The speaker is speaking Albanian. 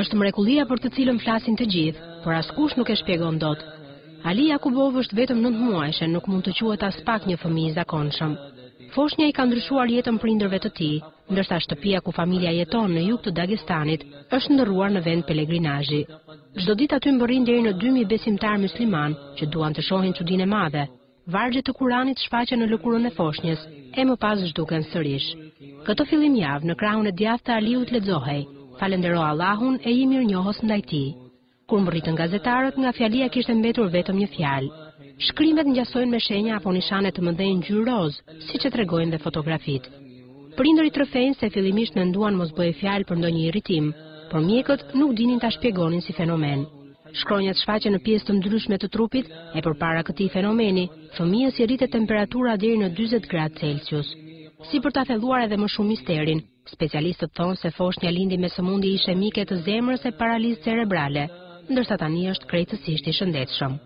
Është mrekullia për të cilën flasin të gjithë, por askush nuk e shpjegon dot. Ali Jakubov është vetëm 9 muajshe, nuk mund të quhet as pak një fëmijë i zakonshëm. Foshnja i ka ndryshuar jetën prindërve të tij, ndërsa shtëpia ku familja jeton në jug të Dagestanit është ndërruar në vend pelegrinazhi. Çdo ditë aty mbërrin deri në 2000 besimtar musliman që duan të shohin çudinë e madhe. Vargjet të Kuranit shfaqen në lëkurën e foshnjës, e më pas zhduken sërish. Këtë fillim javë në krahun e djathtë të Aliut lexohej: "Falendero Allahun e i mirënjohës ndaj tij." Kur mbërritën gazetarët, nga fjalia kishte mbetur vetëm një fjalë. Shkrimet ngjasojnë me shenja apo nishane të mëdhenj ngjyrë roz, siç e tregojnë dhe fotografitë. Prindërit rrëfejnë se fillimisht menduan mos bëhej fjalë për ndonjë irritim, por mjekët nuk dinin ta shpjegonin si fenomen. Shkronjat shfaqen në pjesë të ndryshme të trupit e përpara këtij fenomeni, fëmijës i rritet temperatura deri në 40 gradë Celsius. Si për ta thelluar edhe më shumë misterin, specialistët thonë se foshnja lindi me sëmundje ishemike të zemrës e paralizë cerebrale, ndërsa tani është krejtësisht i shëndetshëm.